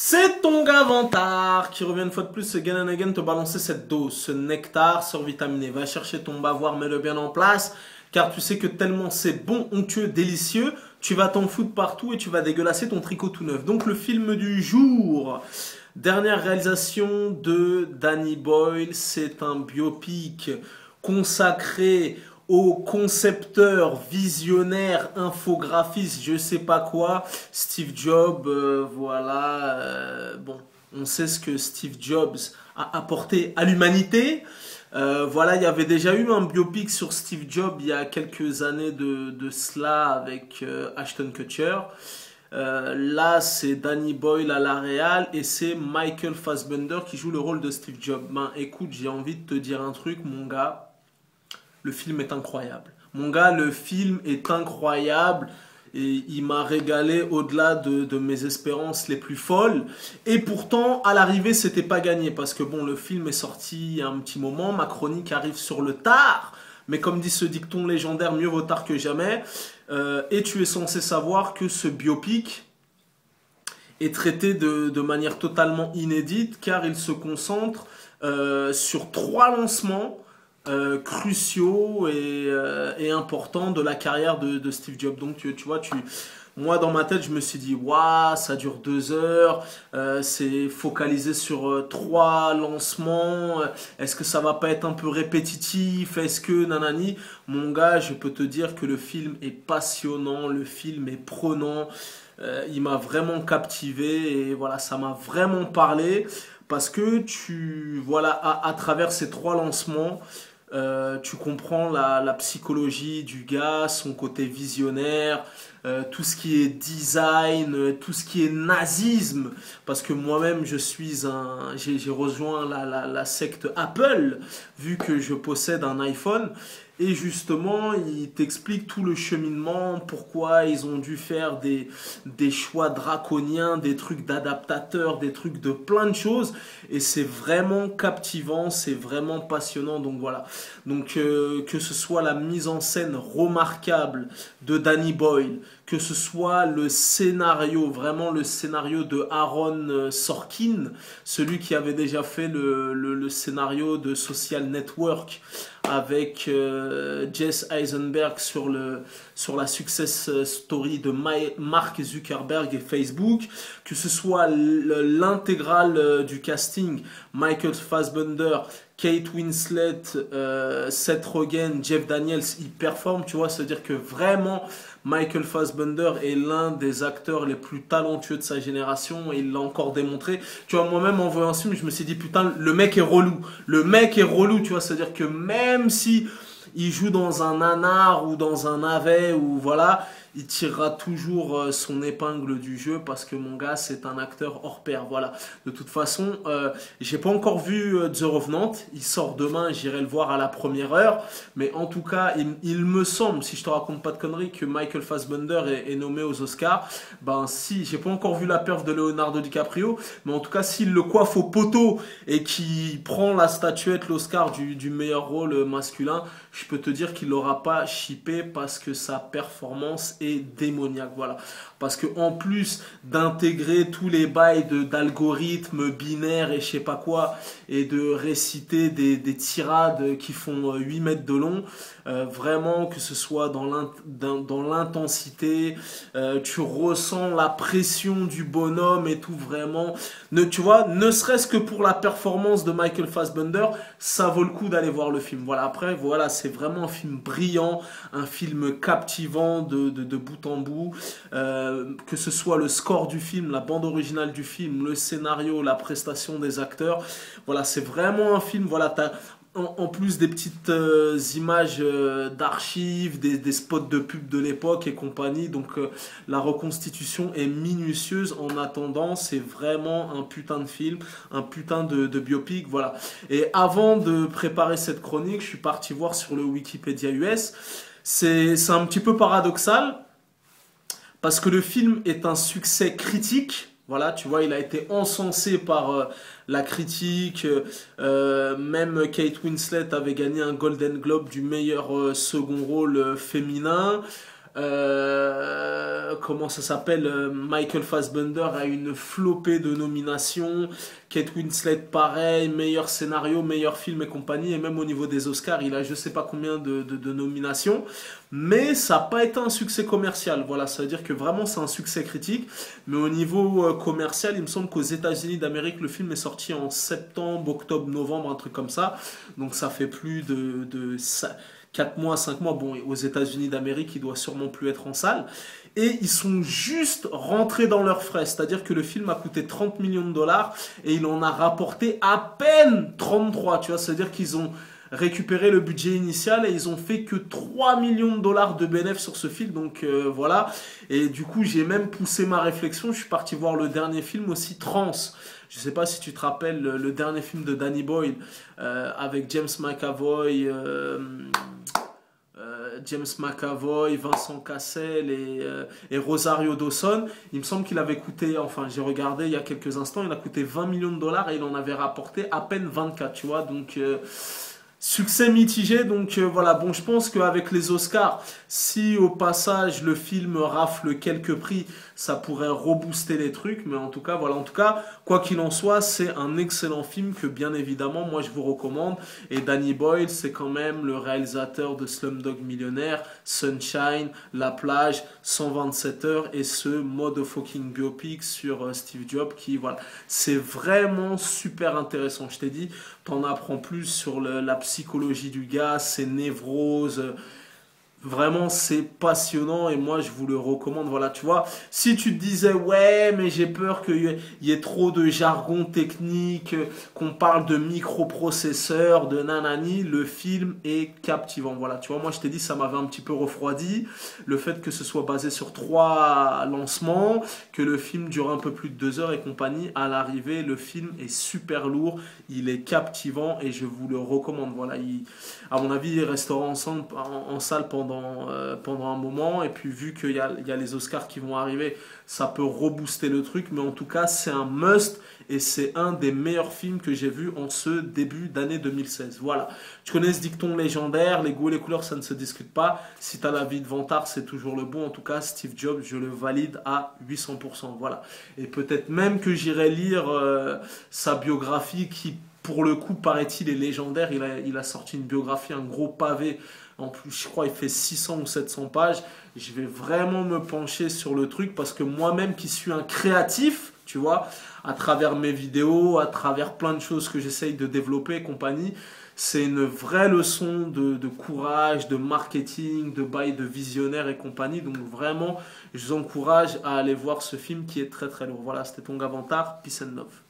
C'est ton gars Vantard qui revient une fois de plus again and again te balancer cette dose, ce nectar survitaminé. Va chercher ton bavoir, mets-le bien en place, car tu sais que tellement c'est bon, onctueux, délicieux, tu vas t'en foutre partout et tu vas dégueulasser ton tricot tout neuf. Donc le film du jour, dernière réalisation de Danny Boyle, c'est un biopic consacré au concepteur, visionnaire, infographiste, je sais pas quoi, Steve Jobs, voilà, bon, on sait ce que Steve Jobs a apporté à l'humanité. Voilà, il y avait déjà eu un biopic sur Steve Jobs il y a quelques années de cela avec Ashton Kutcher. Là, c'est Danny Boyle à la réal et c'est Michael Fassbender qui joue le rôle de Steve Jobs. Ben, écoute, j'ai envie de te dire un truc, mon gars. Le film est incroyable. Mon gars, le film est incroyable et il m'a régalé au-delà de mes espérances les plus folles. Et pourtant, à l'arrivée, c'était pas gagné parce que bon, le film est sorti il y a un petit moment, ma chronique arrive sur le tard. Mais comme dit ce dicton légendaire, mieux vaut tard que jamais. Et tu es censé savoir que ce biopic est traité de manière totalement inédite car il se concentre sur 3 lancements cruciaux et importants de la carrière de Steve Jobs. Donc tu vois, moi dans ma tête je me suis dit waouh, ça dure 2 heures, c'est focalisé sur 3 lancements, est-ce que ça va pas être un peu répétitif, est-ce que nanani. Mon gars, je peux te dire que le film est passionnant, le film est prenant, il m'a vraiment captivé et voilà, ça m'a vraiment parlé parce que voilà, à travers ces 3 lancements, tu comprends la psychologie du gars, son côté visionnaire, tout ce qui est design, tout ce qui est nazisme, parce que moi-même j'ai rejoint la secte Apple, vu que je possède un iPhone, et justement il t'explique tout le cheminement, pourquoi ils ont dû faire des choix draconiens, des trucs d'adaptateurs, des trucs de plein de choses, et c'est vraiment captivant, c'est vraiment passionnant, donc voilà. Donc que ce soit la mise en scène remarquable de Danny Boyle, que ce soit le scénario, vraiment le scénario de Aaron Sorkin, celui qui avait déjà fait le scénario de Social Network avec Jesse Eisenberg sur la success story de Mark Zuckerberg et Facebook, que ce soit l'intégrale du casting, Michael Fassbender, Kate Winslet, Seth Rogen, Jeff Daniels, ils performent, tu vois, c'est-à-dire que vraiment Michael Fassbender est l'un des acteurs les plus talentueux de sa génération et il l'a encore démontré. Tu vois, moi-même en voyant ce film, je me suis dit putain, le mec est relou. Le mec est relou, tu vois, c'est-à-dire que même si il joue dans un nanar ou dans un navet ou voilà, il tirera toujours son épingle du jeu parce que mon gars c'est un acteur hors pair, voilà. De toute façon, j'ai pas encore vu The Revenant, il sort demain, j'irai le voir à la première heure, mais en tout cas il me semble, si je te raconte pas de conneries, que Michael Fassbender est nommé aux Oscars. Ben si, j'ai pas encore vu la perf de Leonardo DiCaprio, mais en tout cas s'il le coiffe au poteau et qu'il prend la statuette, l'Oscar du meilleur rôle masculin, je peux te dire qu'il l'aura pas chippé parce que sa performance est démoniaque, voilà. Parce que en plus d'intégrer tous les bails d'algorithmes binaires et je sais pas quoi, et de réciter des tirades qui font 8 mètres de long, vraiment que ce soit dans l'intensité, tu ressens la pression du bonhomme et tout, vraiment. Tu vois, ne serait-ce que pour la performance de Michael Fassbender, ça vaut le coup d'aller voir le film. Voilà, après, voilà, c'est vraiment un film brillant, un film captivant de bout en bout, que ce soit le score du film, la bande originale du film, le scénario, la prestation des acteurs. Voilà, c'est vraiment un film, voilà, en plus des petites images d'archives, des spots de pub de l'époque et compagnie. Donc la reconstitution est minutieuse. En attendant, c'est vraiment un putain de film, un putain de biopic. Voilà. Et avant de préparer cette chronique, je suis parti voir sur le Wikipédia US. C'est un petit peu paradoxal parce que le film est un succès critique. Voilà, tu vois, il a été encensé par la critique. Même Kate Winslet avait gagné un Golden Globe du meilleur second rôle féminin. Comment ça s'appelle, Michael Fassbender a une flopée de nominations. Kate Winslet pareil, meilleur scénario, meilleur film et compagnie. Et même au niveau des Oscars, il a je sais pas combien de nominations. Mais ça n'a pas été un succès commercial. Voilà, ça veut dire que vraiment c'est un succès critique. Mais au niveau commercial, il me semble qu'aux États-Unis d'Amérique, le film est sorti en septembre, octobre, novembre, un truc comme ça. Donc ça fait plus de 4 mois, 5 mois. Bon, aux États-Unis d'Amérique, il doit sûrement plus être en salle. Et ils sont juste rentrés dans leurs frais. C'est-à-dire que le film a coûté 30 millions de dollars et il en a rapporté à peine 33. Tu vois, c'est-à-dire qu'ils ont récupéré le budget initial et ils ont fait que 3 millions de dollars de bénéfices sur ce film. Donc voilà. Et du coup, j'ai même poussé ma réflexion. Je suis parti voir le dernier film aussi, Trans. Je sais pas si tu te rappelles le dernier film de Danny Boyle avec James McAvoy, Vincent Cassel et Rosario Dawson. Il me semble qu'il avait coûté, enfin j'ai regardé il y a quelques instants, il a coûté 20 millions de dollars et il en avait rapporté à peine 24, tu vois. Donc succès mitigé, donc voilà. Bon, je pense qu'avec les Oscars, si au passage le film rafle quelques prix, ça pourrait rebooster les trucs, mais en tout cas, voilà, en tout cas, quoi qu'il en soit, c'est un excellent film que bien évidemment, moi je vous recommande. Et Danny Boyle, c'est quand même le réalisateur de Slumdog Millionnaire, Sunshine, La Plage, 127 heures et ce motherfucking biopic sur Steve Jobs qui, voilà, c'est vraiment super intéressant. Je t'ai dit, t'en apprends plus sur la psychologie du gars, ses névroses. Vraiment, c'est passionnant et moi, je vous le recommande. Voilà, tu vois, si tu te disais, ouais, mais j'ai peur qu'il y ait trop de jargon technique, qu'on parle de microprocesseurs, de nanani, le film est captivant. Voilà, tu vois, moi, je t'ai dit, ça m'avait un petit peu refroidi. Le fait que ce soit basé sur 3 lancements, que le film dure un peu plus de 2 heures et compagnie, à l'arrivée, le film est super lourd, il est captivant et je vous le recommande. Voilà, à mon avis, il restera en salle pendant un moment. Et puis, vu qu'il y a les Oscars qui vont arriver, ça peut rebooster le truc. Mais en tout cas, c'est un must. Et c'est un des meilleurs films que j'ai vu en ce début d'année 2016. Voilà. Tu connais ce dicton légendaire, les goûts et les couleurs, ça ne se discute pas. Si tu as la vie de vantard, c'est toujours le bon. En tout cas, Steve Jobs, je le valide à 800%. Voilà. Et peut-être même que j'irai lire sa biographie qui, pour le coup, paraît-il, est légendaire. Il a sorti une biographie, un gros pavé. En plus, je crois qu'il fait 600 ou 700 pages. Je vais vraiment me pencher sur le truc parce que moi-même qui suis un créatif, tu vois, à travers mes vidéos, à travers plein de choses que j'essaye de développer et compagnie, c'est une vraie leçon de courage, de marketing, de bail de visionnaire et compagnie. Donc vraiment, je vous encourage à aller voir ce film qui est très très lourd. Voilà, c'était ton Gavantard. Peace and love.